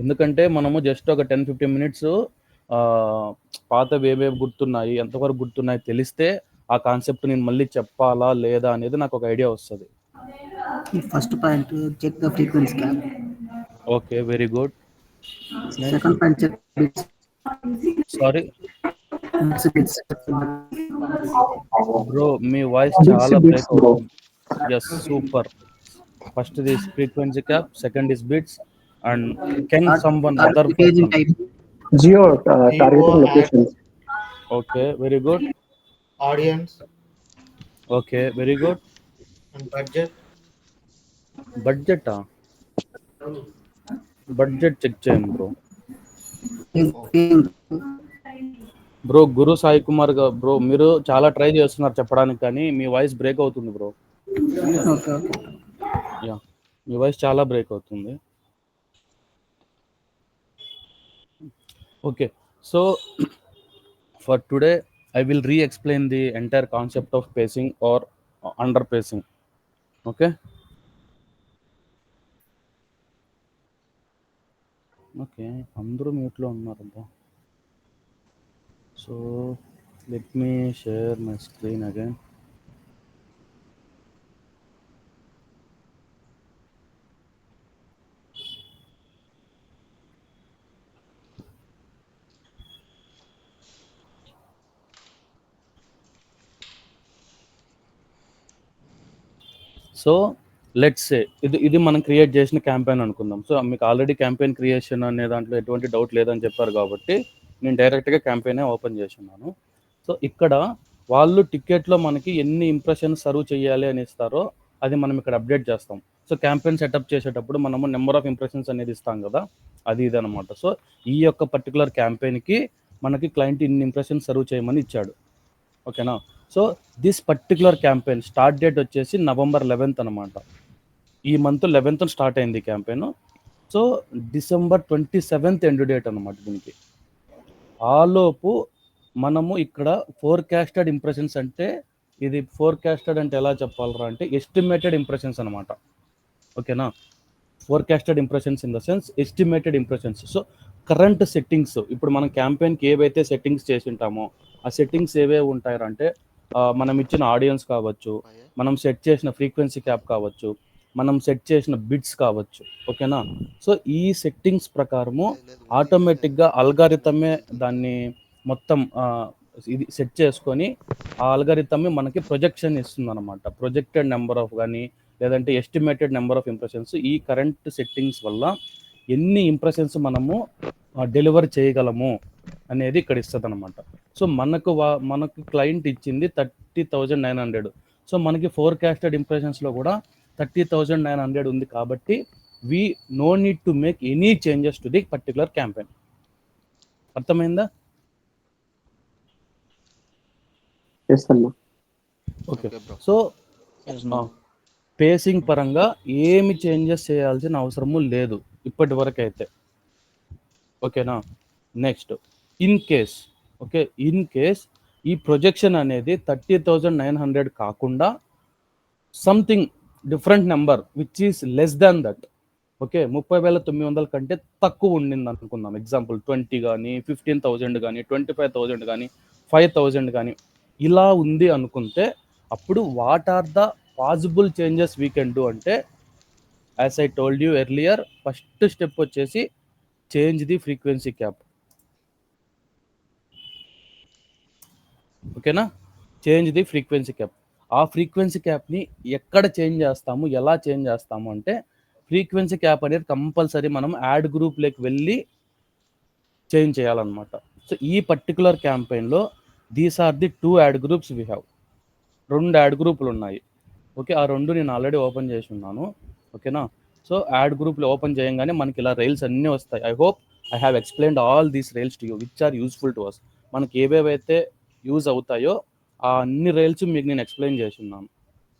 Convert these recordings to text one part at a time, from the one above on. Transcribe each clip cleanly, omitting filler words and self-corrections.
ఎందుకంటే మనము జస్ట్ ఒక 10-15 మినిట్స్ పాతవి ఏవేవి గుర్తున్నాయి, ఎంతవరకు గుర్తున్నాయి తెలిస్తే ఆ కాన్సెప్ట్ నేను మళ్ళీ చెప్పాలా లేదా అనేది నాకు ఒక ఐడియా వస్తుంది. First point check the frequency cap. Okay, very good. Second point check bits. Sorry bits bro, మీ వాయిస్ చాలా బ్రేక్ అవుతుంది. Yes, super. First this frequency cap, second is bits, and can someone other paging person. Type. Geo targeting locations. Okay, very good. audience okay, very good. and budget. బడ్జెటా? Budget check చేయండి bro. Bro Guru Sai Kumar bro, మీరు చాలా try చేస్తున్నారు చెప్పడానికి, కానీ మీ voice break అవుతుంది bro. Yeah, మీ voice చాలా break అవుతుంది. Okay, so for today I will re-explain the entire concept of pacing or under pacing. Okay. Okay, అందరూ మ్యూట్లో ఉన్నారబ్బా. So let me share my screen again. So let's say ఇది మనం create చేసిన campaign అనుకుందాం. So మీకు already campaign creation అనే దాంట్లో ఎటువంటి డౌట్ లేదని చెప్పారు కాబట్టి నేను డైరెక్ట్గా క్యాంపెయినే ఓపెన్ చేస్తున్నాను. సో ఇక్కడ వాళ్ళు టికెట్లో మనకి ఎన్ని ఇంప్రెషన్స్ సర్వ్ చేయాలి అని ఇస్తారో అది మనం ఇక్కడ అప్డేట్ చేస్తాం. సో క్యాంపెయిన్ సెటప్ చేసేటప్పుడు మనము నెంబర్ ఆఫ్ ఇంప్రెషన్స్ అనేది ఇస్తాం కదా, అది ఇదనమాట. సో ఈ యొక్క పర్టికులర్ క్యాంపెయిన్కి మనకి క్లయింట్ ఇన్ని ఇంప్రెషన్స్ సర్వ్ చేయమని ఇచ్చాడు. ఓకేనా? So this particular campaign start date వచ్చేసి November 11th అనమాట. ఈ మంత్ 11th స్టార్ట్ అయింది campaign. So December 27th end date అనమాట దీనికి. ఆలోపు మనము ఇక్కడ ఫోర్కాస్టెడ్ ఇంప్రెషన్స్ అంటే, ఇది ఫోర్కాస్టెడ్ అంటే ఎలా చెప్పాలరా అంటే ఎస్టిమేటెడ్ ఇంప్రెషన్స్ అనమాట. ఓకేనా? Forecasted impressions in the sense estimated impressions. So current settings, ఇప్పుడు మనం క్యాంపెయిన్కి ఏవైతే సెట్టింగ్స్ చేసి ఉంటామో ఆ సెట్టింగ్స్ ఏవేవి ఉంటాయంటే మనం ఇచ్చిన ఆడియన్స్ కావచ్చు, మనం సెట్ చేసిన ఫ్రీక్వెన్సీ క్యాప్ కావచ్చు, మనం సెట్ చేసిన బిట్స్ కావచ్చు. ఓకేనా? సో ఈ సెట్టింగ్స్ ప్రకారము ఆటోమేటిక్గా అల్గారిథమే దాన్ని మొత్తం ఇది సెట్ చేసుకొని ఆ అల్గారిథమే మనకి ప్రొజెక్షన్ ఇస్తుంది అనమాట. ప్రొజెక్టెడ్ నెంబర్ ఆఫ్ కానీ లేదంటే ఎస్టిమేటెడ్ నెంబర్ ఆఫ్ ఇంప్రెషన్స్ ఈ కరెంట్ సెట్టింగ్స్ వల్ల ఎన్ని ఇంప్రెషన్స్ మనము డెలివర్ చేయగలము అనేది ఇక్కడ ఇస్తుంది అనమాట. సో మనకు క్లయింట్ ఇచ్చింది 30,900. సో మనకి ఫోర్కాస్టెడ్ ఇంప్రెషన్స్లో కూడా 30,900 ఉంది కాబట్టి we know need to make any changes to the particular campaign. అర్థమైందా? ఓకే. సో పేసింగ్ పరంగా ఏమి చేంజెస్ చేయాల్సిన అవసరము లేదు ఇప్పటి వరకు అయితే. ఓకేనా? నెక్స్ట్ ఇన్ కేస్ ఈ ప్రొజెక్షన్ అనేది 30,900 కాకుండా something different number which is less than that. Okay, 30,900 కంటే తక్కువ ఉండింది అనుకుందాం. ఎగ్జాంపుల్ 20 కానీ 15,000 కానీ 25,000 కానీ 5,000 కానీ ఇలా ఉంది అనుకుంటే అప్పుడు what are the possible changes we can do అంటే, as I told you earlier, first step వచ్చేసి చేంజ్ ది ఫ్రీక్వెన్సీ క్యాప్. ఓకేనా? Change the frequency cap. ఆ ఫ్రీక్వెన్సీ క్యాప్ని ఎక్కడ చేంజ్ చేస్తాము, ఎలా చేంజ్ చేస్తాము అంటే, ఫ్రీక్వెన్సీ క్యాప్ అనేది కంపల్సరీ మనం యాడ్ గ్రూప్లోకి వెళ్ళి చేంజ్ చేయాలన్నమాట. సో ఈ పర్టికులర్ క్యాంపెయిన్లో these are the 2 ad groups we have. 2 ad గ్రూపులు ఉన్నాయి. ఓకే, ఆ 2 నేను ఆల్రెడీ ఓపెన్ చేసి ఉన్నాను. ఓకేనా? సో యాడ్ గ్రూప్లో ఓపెన్ చేయగానే మనకి ఇలా రైల్స్ అన్నీ వస్తాయి. I hope I have explained all these rules to you which are useful to us. మనకి ఏవేవైతే యూజ్ అవుతాయో ఆ అన్ని రైల్స్ మీకు నేను ఎక్స్ప్లెయిన్ చేసి ఉన్నాను.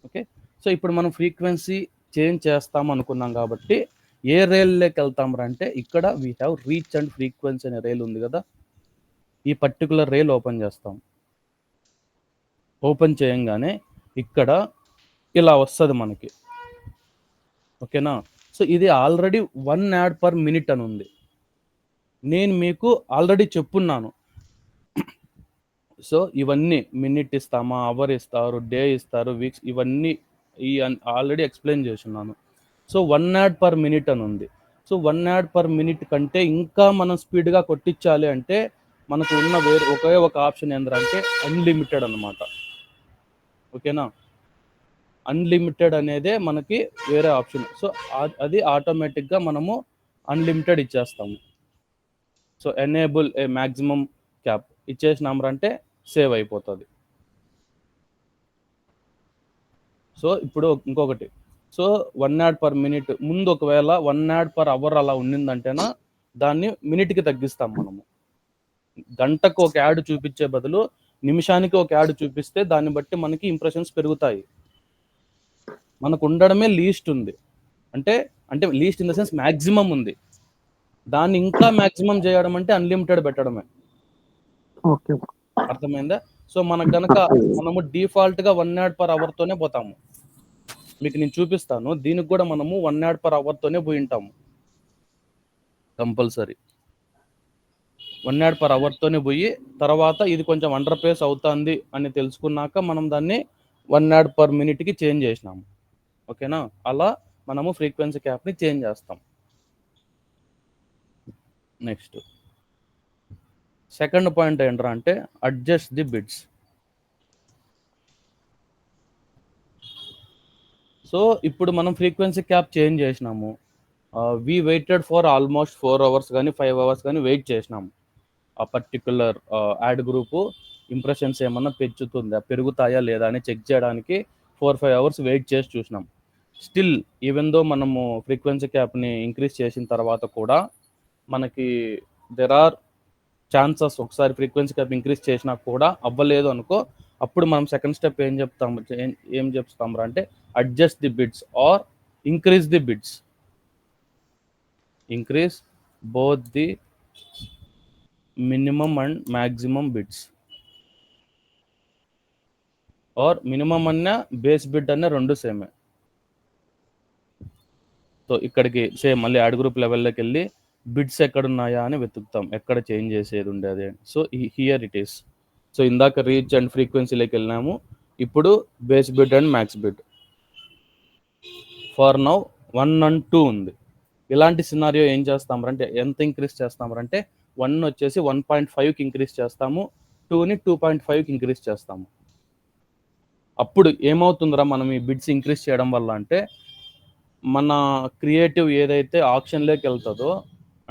ఓకే, సో ఇప్పుడు మనం ఫ్రీక్వెన్సీ చేంజ్ చేస్తాం అనుకున్నాం కాబట్టి ఏ రైల్లోకి వెళ్తాం అంటే, ఇక్కడ we have reach and frequency అనే రైల్ ఉంది కదా, ఈ పర్టికులర్ రైల్ ఓపెన్ చేస్తాం. ఓపెన్ చేయంగానే ఇక్కడ ఇలా వస్తుంది మనకి. ఓకేనా? సో ఇది ఆల్రెడీ 1 యాడ్ పర్ మినిట్ అని ఉంది. నేను మీకు ఆల్రెడీ చెప్పున్నాను. సో ఇవన్నీ మినిట్ ఇస్తామా, అవర్ ఇస్తారు, డే ఇస్తారు, వీక్స్, ఇవన్నీ ఆల్రెడీ ఎక్స్ప్లెయిన్ చేస్తున్నాను. సో 1 యాడ్ పర్ మినిట్ అని ఉంది. సో 1 యాడ్ పర్ మినిట్ కంటే ఇంకా మనం స్పీడ్గా కొట్టించాలి అంటే మనకు ఉన్న ఒకే ఒక ఆప్షన్ ఏంటంటే అన్లిమిటెడ్ అన్నమాట. ఓకేనా? అన్లిమిటెడ్ అనేదే మనకి వేరే ఆప్షన్. సో అది ఆటోమేటిక్గా మనము అన్లిమిటెడ్ ఇచ్చేస్తాము. సో ఎనేబుల్ ఏ మ్యాక్సిమం క్యాప్ ఇచ్చేసినామంటే సేవ్ అయిపోతుంది. సో ఇప్పుడు ఇంకొకటి, సో 1 యాడ్ పర్ మినిట్ ముందు ఒకవేళ 1 యాడ్ పర్ అవర్ అలా ఉండిందంటేనా దాన్ని మినిట్కి తగ్గిస్తాం మనము. గంటకు ఒక యాడ్ చూపించే బదులు నిమిషానికి ఒక యాడ్ చూపిస్తే దాన్ని బట్టి మనకి ఇంప్రెషన్స్ పెరుగుతాయి. మనకు ఉండడమే లీస్ట్ ఉంది, అంటే అంటే least in the sense maximum ఉంది. దాన్ని ఇంకా మ్యాక్సిమం చేయడం అంటే అన్లిమిటెడ్ పెట్టడమే. ఓకే. అర్థమైందా? సో మనకు గనక మనము డిఫాల్ట్గా 1 యాడ్ పర్ అవర్తోనే పోతాము. మీకు నేను చూపిస్తాను. దీనికి కూడా మనము 1 యాడ్ పర్ అవర్తోనే పోయి ఉంటాము కంపల్సరీ. 1 యాడ్ పర్ అవర్తోనే పోయి తర్వాత ఇది కొంచెం అండర్ పేస్ అవుతుంది అని తెలుసుకున్నాక మనం దాన్ని 1 యాడ్ పర్ మినిట్కి చేంజ్ చేసినాము. ఓకేనా? అలా మనము ఫ్రీక్వెన్సీ క్యాప్ని చేంజ్ చేస్తాం. నెక్స్ట్ సెకండ్ పాయింట్ ఏంట్రా అంటే అడ్జస్ట్ ది బిడ్స్. సో ఇప్పుడు మనం ఫ్రీక్వెన్సీ క్యాప్ చేంజ్ చేసినాము. We waited for almost 4 hours కానీ 5 అవర్స్ కానీ వెయిట్ చేసినాము. ఆ పర్టికులర్ యాడ్ గ్రూపు ఇంప్రెషన్స్ ఏమన్నా పెంచుతుందా, పెరుగుతాయా లేదా అని చెక్ చేయడానికి 4-5 అవర్స్ వెయిట్ చేసి చూసినాం. స్టిల్ ఈవెన్ దో మనము ఫ్రీక్వెన్సీ క్యాప్ని ఇంక్రీజ్ చేసిన తర్వాత కూడా మనకి దెర్ ఆర్ ఛాన్సెస్, ఒకసారి ఫ్రీక్వెన్సీ క్యాప్ ఇంక్రీజ్ చేసినా కూడా అవ్వలేదు అనుకో, అప్పుడు మనం సెకండ్ స్టెప్ ఏం చెప్తాం అంటే adjust the bids or increase the bids. Increase both the minimum and maximum bids, or minimum అన్న బేస్ బిడ్ అన్న రెండు సేమే. సో ఇక్కడికి సేమ్ మళ్ళీ యాడ్ గ్రూప్ లెవెల్లోకి వెళ్ళి బిడ్స్ ఎక్కడున్నాయా అని వెతుకుతాం, ఎక్కడ చేంజ్ చేసేది ఉండేది. So here it is. So ఇందాక రీచ్ అండ్ ఫ్రీక్వెన్సీలోకి వెళ్ళినాము, ఇప్పుడు base bid and max bid. For now 1 and 2 ఉంది. ఇలాంటి సినారియో ఏం చేస్తామంటే ఎంత ఇంక్రీజ్ చేస్తామంటే 1 వచ్చేసి 1.5కి ఇంక్రీజ్ చేస్తాము, 2ని 2.5కి ఇంక్రీజ్ చేస్తాము. అప్పుడు ఏమవుతుందిరా మనం ఈ బిడ్స్ ఇంక్రీజ్ చేయడం వల్ల అంటే మన క్రియేటివ్ ఏదైతే ఆప్షన్లోకి వెళ్తుందో,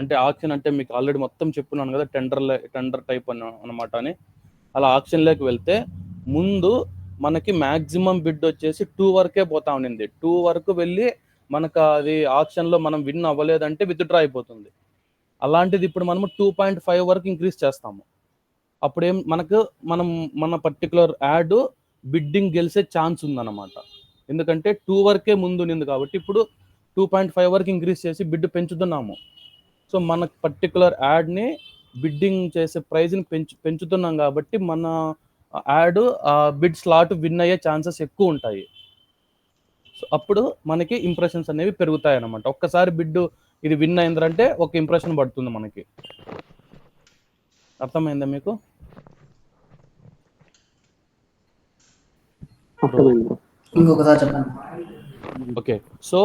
అంటే ఆప్షన్ అంటే మీకు ఆల్రెడీ మొత్తం చెప్పున్నాను కదా, టెండర్ టైప్ అనమాట అని. అలా ఆప్షన్లోకి వెళ్తే ముందు మనకి మ్యాక్సిమం బిడ్ వచ్చేసి 2 వరకే పోతా ఉండింది. 2 వరకు వెళ్ళి మనకు అది ఆప్షన్లో మనం విన్ అవ్వలేదంటే విత్డ్రా అయిపోతుంది. అలాంటిది ఇప్పుడు మనము 2.5 వరకు ఇంక్రీజ్ చేస్తాము. అప్పుడు మన పర్టికులర్ యాడ్ బిడ్డింగ్ గెలిచే ఛాన్స్ ఉందన్నమాట. ఎందుకంటే 2 వరకే ముందు ఉంది కాబట్టి ఇప్పుడు 2.5 వరకు ఇంక్రీజ్ చేసి బిడ్ పెంచుతున్నాము. సో మన పర్టికులర్ యాడ్ని బిడ్డింగ్ చేసే ప్రైజ్ని పెంచుతున్నాం కాబట్టి మన యాడ్ బిడ్ స్లాట్ విన్ అయ్యే ఛాన్సెస్ ఎక్కువ ఉంటాయి. సో అప్పుడు మనకి ఇంప్రెషన్స్ అనేవి పెరుగుతాయి అన్నమాట. ఒక్కసారి బిడ్ ఇది విన్ అయిందంటే ఒక ఇంప్రెషన్ పడుతుంది మనకి. అర్థమైందా మీకు? ఇంకొకసారి చెప్పండి. ఓకే. సో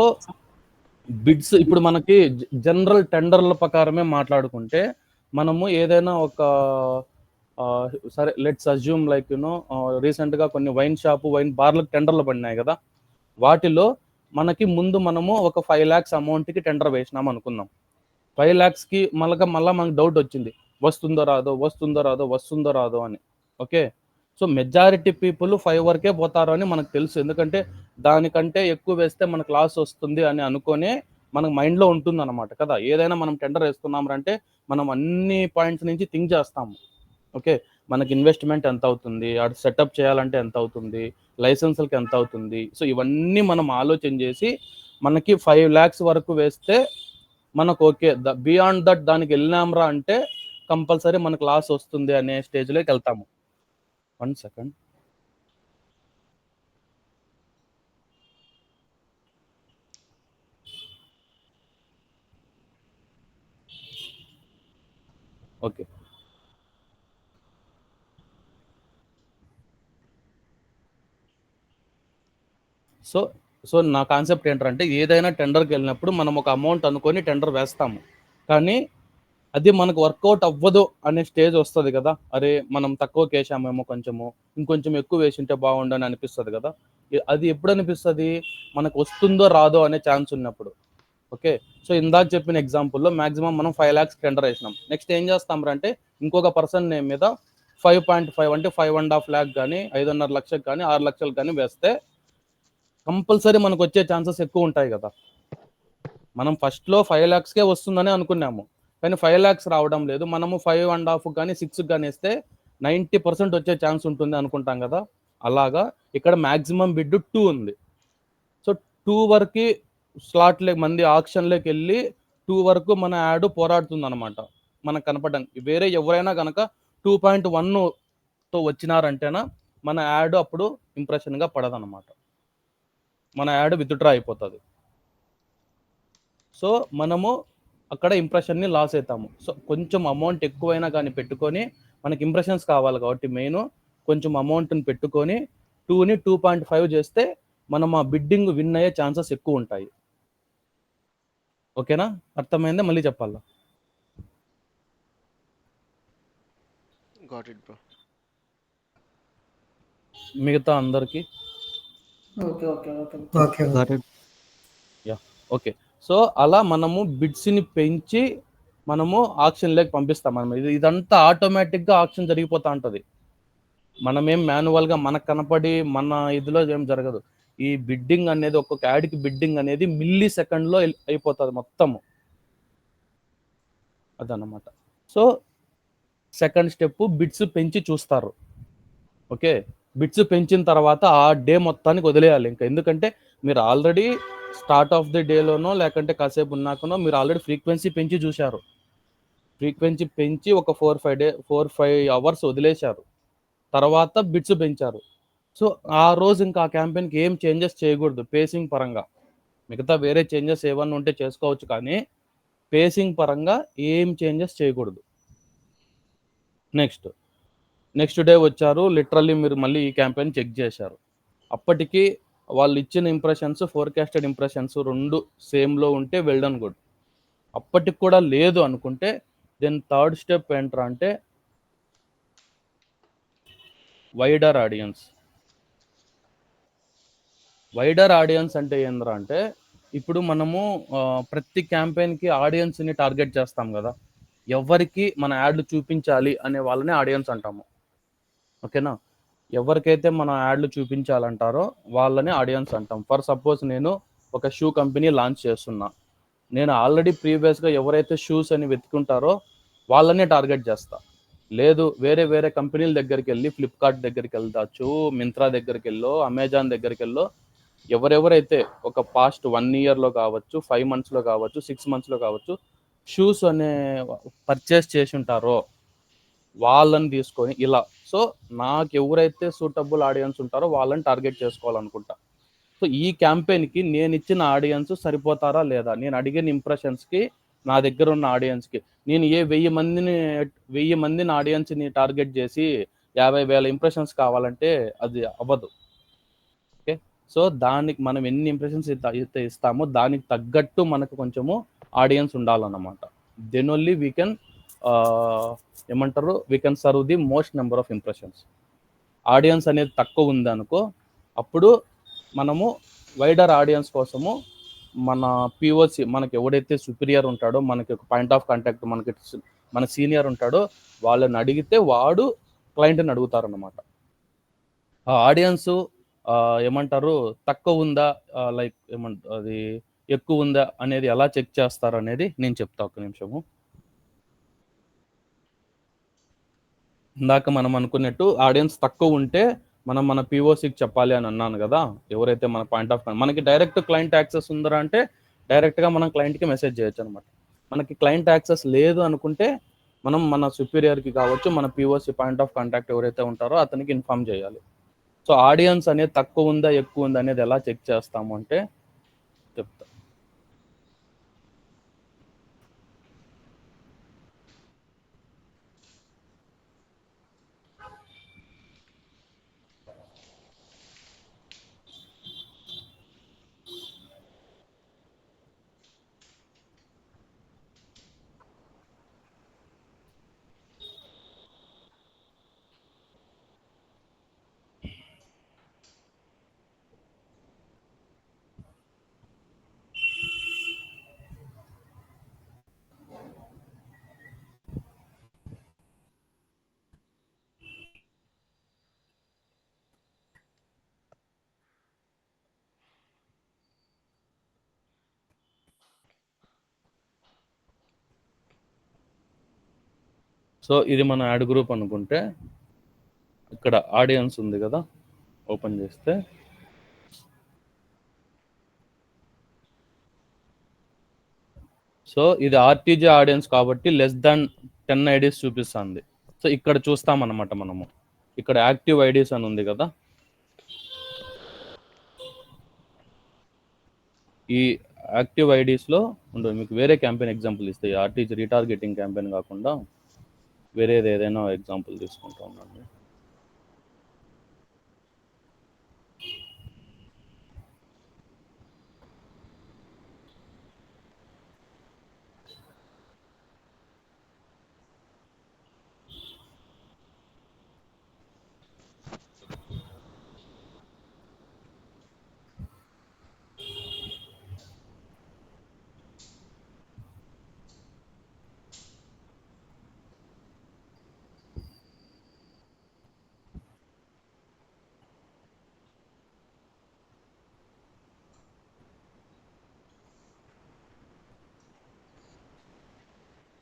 బిడ్స్ ఇప్పుడు మనకి జనరల్ టెండర్ల ప్రకారమే మాట్లాడుకుంటే మనము ఏదైనా ఒక సరే లెట్స్ అజ్యూమ్ లైక్ రీసెంట్గా కొన్ని వైన్ బార్లకు టెండర్లు పడినాయి కదా, వాటిలో మనకి ముందు మనము ఒక 5 lakhs అమౌంట్కి టెండర్ వేసినాం అనుకుందాం. 5 lakhsకి మళ్ళీ మనకు డౌట్ వచ్చింది, వస్తుందో రాదో అని. ఓకే. సో మెజారిటీ పీపుల్ 5 వరకే పోతారు అని మనకు తెలుసు, ఎందుకంటే దానికంటే ఎక్కువ వేస్తే మనకు లాస్ వస్తుంది అని అనుకునే మనకు మైండ్లో ఉంటుంది అనమాట కదా. ఏదైనా మనం టెండర్ వేస్తున్నామంటే మనం అన్ని పాయింట్స్ నుంచి థింక్ చేస్తాము. ఓకే, మనకి ఇన్వెస్ట్మెంట్ ఎంత అవుతుంది, అటు సెటప్ చేయాలంటే ఎంత అవుతుంది, లైసెన్సులకి ఎంత అవుతుంది. సో ఇవన్నీ మనం ఆలోచన చేసి మనకి 5 lakhs వరకు వేస్తే మనకు ఓకే, బియాండ్ దట్ దానికి వెళ్ళినాంరా అంటే కంపల్సరీ మనకు లాస్ వస్తుంది అనే స్టేజ్లోకి వెళ్తాము. 1 second. ఓకే. సో సో నా కాన్సెప్ట్ ఏంటంటే ఏదైనా టెండర్కి వెళ్ళినప్పుడు మనం ఒక అమౌంట్ అనుకొని టెండర్ వేస్తాము, కానీ అది మనకు వర్కౌట్ అవ్వదు అనే స్టేజ్ వస్తుంది కదా, అరే మనం తక్కువకి వేసామేమో, ఇంకొంచెం ఎక్కువ వేసింటే బాగుండని అనిపిస్తుంది కదా. అది ఎప్పుడు అనిపిస్తుంది? మనకు వస్తుందో రాదో అనే ఛాన్స్ ఉన్నప్పుడు. ఓకే. సో ఇందాక చెప్పిన ఎగ్జాంపుల్లో మాక్సిమం మనం 5 lakhs టెండర్ వేసినాం. నెక్స్ట్ ఏం చేస్తాం అంటే ఇంకొక పర్సన్ నేమ్ మీద 5.5 అంటే 5.5 lakh కానీ 5.5 లక్షలకు కానీ 6 లక్షలకు కానీ వేస్తే కంపల్సరీ మనకు వచ్చే ఛాన్సెస్ ఎక్కువ ఉంటాయి కదా. మనం ఫస్ట్లో 5 lakhsకే వస్తుందని అనుకున్నాము, కానీ 5 lakhs రావడం లేదు. మనము 5.5 కానీ 6 కానీ వేస్తే 90% వచ్చే ఛాన్స్ ఉంటుంది అనుకుంటాం కదా. అలాగా ఇక్కడ మ్యాక్సిమం బిడ్ 2 ఉంది. సో 2 వరకు మంది ఆక్షన్లోకి వెళ్ళి 2 వరకు మన యాడ్ పోరాడుతుంది అనమాట మనకు కనపడడానికి. వేరే ఎవరైనా కనుక 2.1తో వచ్చినారంటేనా మన యాడ్ అప్పుడు ఇంప్రెషన్గా పడదన్నమాట, మన యాడ్ విత్డ్రా అయిపోతుంది. సో మనము అక్కడ ఇంప్రెషన్ని లాస్ అవుతాము. సో కొంచెం అమౌంట్ ఎక్కువైనా కానీ పెట్టుకొని, మనకి ఇంప్రెషన్స్ కావాలి కాబట్టి మెయిన్ కొంచెం అమౌంట్ని పెట్టుకొని 2ని 2.5 చేస్తే మనం ఆ బిడ్డింగ్ విన్ అయ్యే ఛాన్సెస్ ఎక్కువ ఉంటాయి. ఓకేనా? అర్థమైందా? మళ్ళీ చెప్పాలా? Got it, bro. మిగతా అందరికీ okay okay okay okay got it. Okay. So అలా మనము బిడ్స్ని పెంచి మనము ఆక్షన్లోకి పంపిస్తాం. మనం ఇదంతా ఆటోమేటిక్గా ఆక్షన్ జరిగిపోతూ ఉంటుంది. మనమేం మాన్యువల్గా మనకు కనపడి మన ఇదిలో ఏం జరగదు. ఈ బిడ్డింగ్ అనేది ఒక్కొక్క యాడ్కి బిడ్డింగ్ అనేది మిల్లీ సెకండ్లో అయిపోతుంది మొత్తము, అదన్నమాట. సో సెకండ్ స్టెప్ బిడ్స్ పెంచి చూస్తారు. ఓకే. బిట్స్ పెంచిన తర్వాత ఆ డే మొత్తానికి వదిలేయాలి ఇంకా. ఎందుకంటే మీరు ఆల్రెడీ స్టార్ట్ ఆఫ్ ది డేలోనో లేకంటే కాసేపు ఉన్నాకనో మీరు ఆల్రెడీ ఫ్రీక్వెన్సీ పెంచి చూశారు. ఫ్రీక్వెన్సీ పెంచి ఒక 4-5 అవర్స్ వదిలేశారు, తర్వాత బిట్స్ పెంచారు. సో ఆ రోజు ఇంకా ఆ క్యాంపెయిన్కి ఏం చేంజెస్ చేయకూడదు పేసింగ్ పరంగా. మిగతా వేరే చేంజెస్ ఏమన్నా ఉంటే చేసుకోవచ్చు, కానీ పేసింగ్ పరంగా ఏం చేంజెస్ చేయకూడదు. నెక్స్ట్ డే వచ్చారు, లిటరల్లీ మీరు మళ్ళీ ఈ క్యాంపెయిన్ చెక్ చేశారు. అప్పటికి వాళ్ళు ఇచ్చిన ఇంప్రెషన్స్, ఫోర్కాస్టెడ్ ఇంప్రెషన్స్ 2 సేమ్లో ఉంటే వెల్ డన్, గుడ్. అప్పటికి కూడా లేదు అనుకుంటే దెన్ థర్డ్ స్టెప్ ఏంట్రా అంటే వైడర్ ఆడియన్స్. వైడర్ ఆడియన్స్ అంటే ఏంద్రా అంటే ఇప్పుడు మనము ప్రతి క్యాంపెయిన్కి ఆడియన్స్ని టార్గెట్ చేస్తాం కదా, ఎవరికి మన యాడ్లు చూపించాలి అనే వాళ్ళని ఆడియన్స్ అంటాము. ఓకేనా? ఎవరికైతే మన యాడ్లు చూపించాలంటారో వాళ్ళని ఆడియన్స్ అంటాం. ఫర్ సపోజ్ నేను ఒక షూ కంపెనీ లాంచ్ చేస్తున్నా, నేను ఆల్రెడీ ప్రీవియస్గా ఎవరైతే షూస్ అని వెతుకుంటారో వాళ్ళనే టార్గెట్ చేస్తా. లేదు వేరే కంపెనీల దగ్గరికి వెళ్ళి, ఫ్లిప్కార్ట్ దగ్గరికి వెళ్ళచ్చు, మింత్రా దగ్గరికి వెళ్ళో, అమెజాన్ దగ్గరికి వెళ్ళో, ఎవరెవరైతే ఒక పాస్ట్ 1 yearలో కావచ్చు, 5 monthsలో కావచ్చు, 6 monthsలో కావచ్చు షూస్ అనే పర్చేస్ చేసి ఉంటారో వాళ్ళని తీసుకొని ఇలా. సో నాకు ఎవరైతే సూటబుల్ ఆడియన్స్ ఉంటారో వాళ్ళని టార్గెట్ చేసుకోవాలనుకుంటా. సో ఈ క్యాంపెయిన్కి నేను ఇచ్చిన ఆడియన్స్ సరిపోతారా లేదా, నేను అడిగిన ఇంప్రెషన్స్కి నా దగ్గర ఉన్న ఆడియన్స్కి, నేను 1000 మందిని ఆడియన్స్ని టార్గెట్ చేసి 50,000 ఇంప్రెషన్స్ కావాలంటే అది అవ్వదు. ఓకే. సో దానికి మనం ఎన్ని ఇంప్రెషన్స్ అయితే ఇస్తామో దానికి తగ్గట్టు మనకు కొంచెము ఆడియన్స్ ఉండాలన్నమాట. Then only we can we can serve the most number of impressions. Audience అనేది తక్కువ ఉంది అనుకో, అప్పుడు మనము వైడర్ ఆడియన్స్ కోసము మన పిఓసి, మనకి ఎవడైతే సుపీరియర్ ఉంటాడో, మనకి ఒక పాయింట్ ఆఫ్ కాంటాక్ట్, మన సీనియర్ ఉంటాడో వాళ్ళని అడిగితే వాడు క్లయింట్ని అడుగుతారన్నమాట. ఆ ఆడియన్స్ తక్కువ ఉందా, లైక్ అది ఎక్కువ ఉందా అనేది ఎలా చెక్ చేస్తారు అనేది నేను చెప్తా, ఒక్క నిమిషము. ఇందాక మనం అనుకున్నట్టు ఆడియన్స్ తక్కువ ఉంటే మనం మన పిఓసికి చెప్పాలి అని అన్నాను కదా, ఎవరైతే మన పాయింట్ ఆఫ్ మనకి డైరెక్ట్ క్లయింట్ యాక్సెస్ ఉందరా అంటే డైరెక్ట్గా మనం క్లయింట్కి మెసేజ్ చేయొచ్చు అనమాట. మనకి క్లయింట్ యాక్సెస్ లేదు అనుకుంటే మనం మన సుపీరియర్కి కావచ్చు, మన పిఓసి పాయింట్ ఆఫ్ కాంటాక్ట్ ఎవరైతే ఉంటారో అతనికి ఇన్ఫామ్ చేయాలి. సో ఆడియన్స్ అనేది తక్కువ ఉందా ఎక్కువ ఉందా అనేది ఎలా చెక్ చేస్తాము అంటే చెప్తా. సో ఇది మన యాడ్ గ్రూప్ అనుకుంటే ఇక్కడ ఆడియన్స్ ఉంది కదా, ఓపెన్ చేస్తే సో ఇది ఆర్టీజీ ఆడియన్స్ కాబట్టి లెస్ దాన్ 10 ఐడీస్ చూపిస్తుంది. సో ఇక్కడ చూస్తామన్నమాట మనము. ఇక్కడ యాక్టివ్ ఐడీస్ అని ఉంది కదా, ఈ యాక్టివ్ ఐడీస్లో ఉండదు. మీకు వేరే క్యాంపెయిన్ ఎగ్జాంపుల్ ఇస్తాయి, ఆర్టీజీ రీటార్గెటింగ్ క్యాంపెయిన్ కాకుండా వేరేది ఏదైనా ఎగ్జాంపుల్ తీసుకుంటా ఉండండి.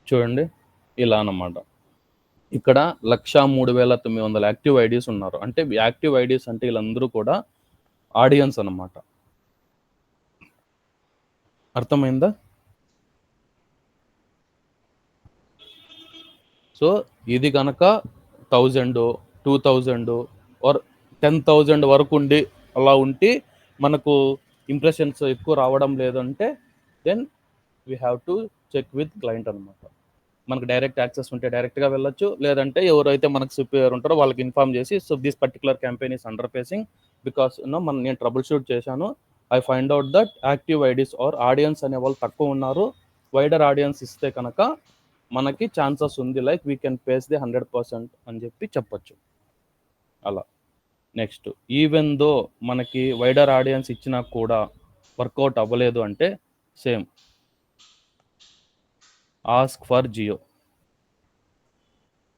చూడండి ఇలా అన్నమాట. ఇక్కడ 1,03,900 యాక్టివ్ ఐడీస్ ఉన్నారు. అంటే యాక్టివ్ ఐడీస్ అంటే వీళ్ళందరూ కూడా ఆడియన్స్ అన్నమాట. అర్థమైందా? సో ఇది కనుక 1000, 2000 ఆర్ 10,000 వరకు ఉండి అలా ఉంటే మనకు ఇంప్రెషన్స్ ఎక్కువ రావడం లేదంటే then we have to check with client అనమాట. మనకు డైరెక్ట్ యాక్సెస్ ఉంటే డైరెక్ట్గా వెళ్ళొచ్చు, లేదంటే ఎవరైతే మనకు సుపీరియర్ ఉంటారో వాళ్ళకి ఇన్ఫార్మ్ చేసి so this particular campaign is under facing because నేను ట్రబుల్ షూట్ చేశాను, I find out that active IDs or audience అనే వాళ్ళు తక్కువ ఉన్నారు, వైడర్ ఆడియన్స్ ఇస్తే కనుక మనకి ఛాన్సెస్ ఉంది like we can pace the 100% అని చెప్పి చెప్పొచ్చు అలా. నెక్స్ట్ ఈవెన్ దో మనకి వైడర్ ఆడియన్స్ ఇచ్చినా కూడా వర్కౌట్ అవ్వలేదు అంటే same ask for geo.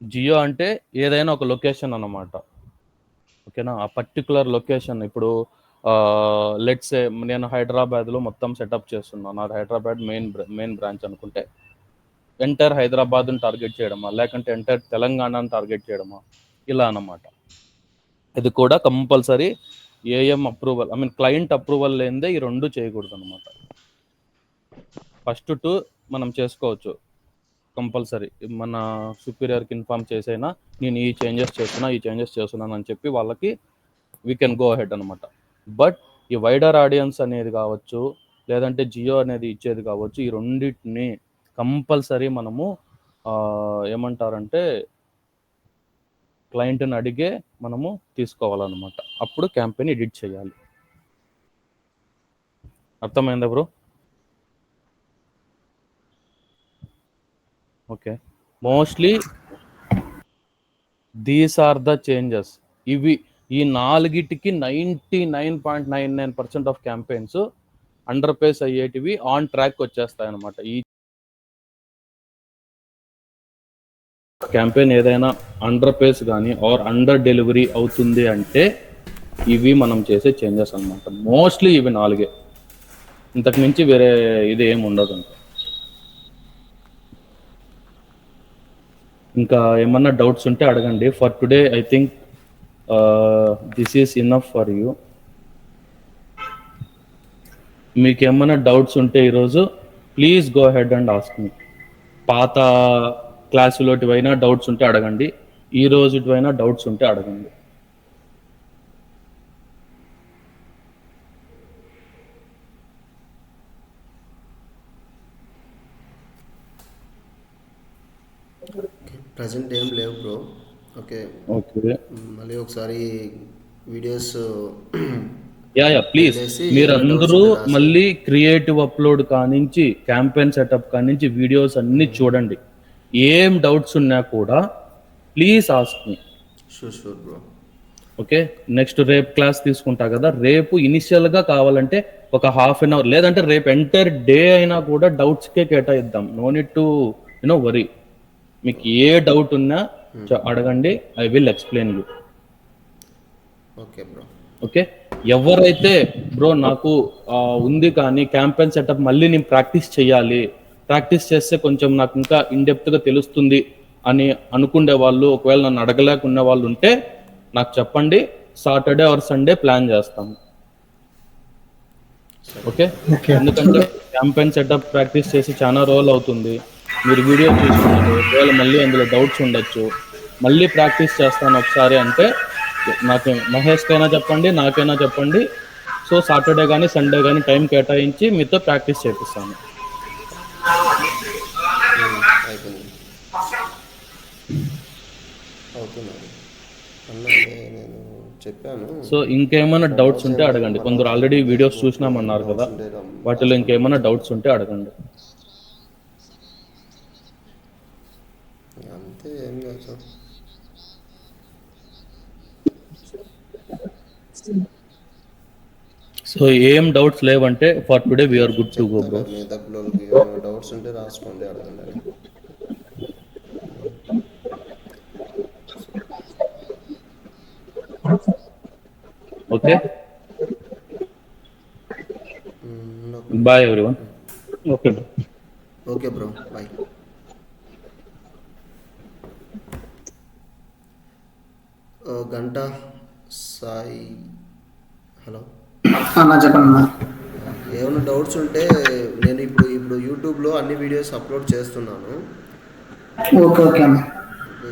Geo అంటే ఏదైనా ఒక లొకేషన్ అన్నమాట, ఓకేనా? ఆ పర్టికులర్ లొకేషన్ ఇప్పుడు లెట్స్ నేను హైదరాబాద్లో మొత్తం సెటప్ చేస్తున్నాను, నాది హైదరాబాద్ మెయిన్ బ్రాంచ్ అనుకుంటే ఎంటైర్ హైదరాబాద్ని టార్గెట్ చేయడమా, లేకుంటే ఎంటైర్ తెలంగాణను టార్గెట్ చేయడమా, ఇలా అన్నమాట. ఇది కూడా compulsory AM approval, client approval లేనిదే ఈ రెండు చేయకూడదు అనమాట. ఫస్ట్ 2 మనం చేసుకోవచ్చు కంపల్సరీ, మన సుపీరియర్కి ఇన్ఫార్మ్ చేసైనా నేను ఈ చేంజెస్ చేస్తున్నాను అని చెప్పి వాళ్ళకి వీ కెన్ గో అహెడ్ అనమాట. బట్ ఈ వైడర్ ఆడియన్స్ అనేది కావచ్చు, లేదంటే జియో అనేది ఇచ్చేది కావచ్చు, ఈ రెండింటిని కంపల్సరీ మనము ఏమంటారంటే క్లయింట్ని అడిగే మనము తీసుకోవాలన్నమాట. అప్పుడు క్యాంపెయిన్ ఎడిట్ చేయాలి. అర్థమైందా bro? Okay, mostly these are the changes. ఇవి ఈ 4టికి 99.99% ఆఫ్ క్యాంపెయిన్స్ అండర్ పేస్ అయ్యేటివి ఆన్ ట్రాక్ వచ్చేస్తాయి అనమాట. ఈ క్యాంపెయిన్ ఏదైనా అండర్ పేస్ కానీ ఆర్ అండర్ డెలివరీ అవుతుంది అంటే ఇవి మనం చేసే చేంజెస్ అనమాట. మోస్ట్లీ ఇవి 4, ఇంతకు మించి వేరే ఇది ఏమి ఉండదు. ఇంకా ఏమన్నా డౌట్స్ ఉంటే అడగండి. For today I think this is enough for you. మీకు ఏమన్నా డౌట్స్ ఉంటే ఈరోజు please go head and ask me. పాత క్లాసులోటివైనా డౌట్స్ ఉంటే అడగండి, ఈ రోజుటివైనా డౌట్స్ ఉంటే అడగండి. ప్రజెంట్ ఏం లేవు బ్రో. ఓకే ఓకే, మళ్ళీ ఒకసారి వీడియోస్ ప్లీజ్ మీరందరూ మళ్ళీ క్రియేటివ్ అప్లోడ్ కానించి క్యాంపెయిన్ సెటప్ కానించి వీడియోస్ అన్ని చూడండి. ఏం డౌట్స్ ఉన్నా కూడా please ask me. Sure bro. Okay, next రేపు క్లాస్ తీసుకుంటా కదా, రేపు ఇనిషియల్గా కావాలంటే ఒక హాఫ్ అన్ అవర్ లేదంటే రేపు ఎంటైర్ డే అయినా కూడా డౌట్స్కే కేటాయిద్దాం. No need to worry. మీకు ఏ డౌట్ ఉన్నా అడగండి, I will explain you. Okay bro. Okay, ఎవరైతే బ్రో నాకు ఉంది కానీ క్యాంపెయిన్ సెటప్ మళ్ళీ నేను ప్రాక్టీస్ చేయాలి, ప్రాక్టీస్ చేస్తే కొంచెం నాకు ఇంకా ఇన్డెప్త్గా తెలుస్తుంది అని అనుకునే వాళ్ళు, ఒకవేళ నన్ను అడగలేకునే వాళ్ళు ఉంటే నాకు చెప్పండి, సాటర్డే ఆర్ సండే ప్లాన్ చేస్తాము. ఓకే, ఎందుకంటే క్యాంపెయిన్ సెటప్ ప్రాక్టీస్ చేసి చాలా రోజులు అవుతుంది. మీరు వీడియో చూస్తున్నారు, ఒకవేళ మళ్ళీ అందులో డౌట్స్ ఉండొచ్చు. మళ్ళీ ప్రాక్టీస్ చేస్తాను ఒకసారి అంటే నాకు మహేష్కైనా చెప్పండి, నాకైనా చెప్పండి. సో సాటర్డే కానీ సండే కానీ టైం కేటాయించి మీతో ప్రాక్టీస్ చేపిస్తాను. అయిపోయింది. అవుతున్నాను అన్న, నేను చెప్పాను. సో ఇంకేమైనా డౌట్స్ ఉంటే అడగండి. కొందరు ఆల్రెడీ వీడియోస్ చూసినామన్నారు కదా, వాటిలో ఇంకేమైనా డౌట్స్ ఉంటే అడగండి. అంతే, ఏం లేదు సార్. సో ఏం డౌట్స్ లేవంటే for today we're good to go bro. మీ దగ్గరకి ఏమైనా డౌట్స్ ఉంటే రాసుకోండి, అడగండి అని. Okay, bye everyone. Okay bro. Okay bro, bye. గంట సాయి, హలో అన్నా చెప్పండి అన్న. ఏమైనా డౌట్స్ ఉంటే నేను ఇప్పుడు యూట్యూబ్లో అన్ని వీడియోస్ అప్లోడ్ చేస్తున్నాను. ఓకే ఓకే అన్న.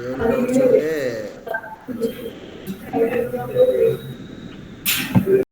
ఏమైనా డౌట్స్ ఉంటే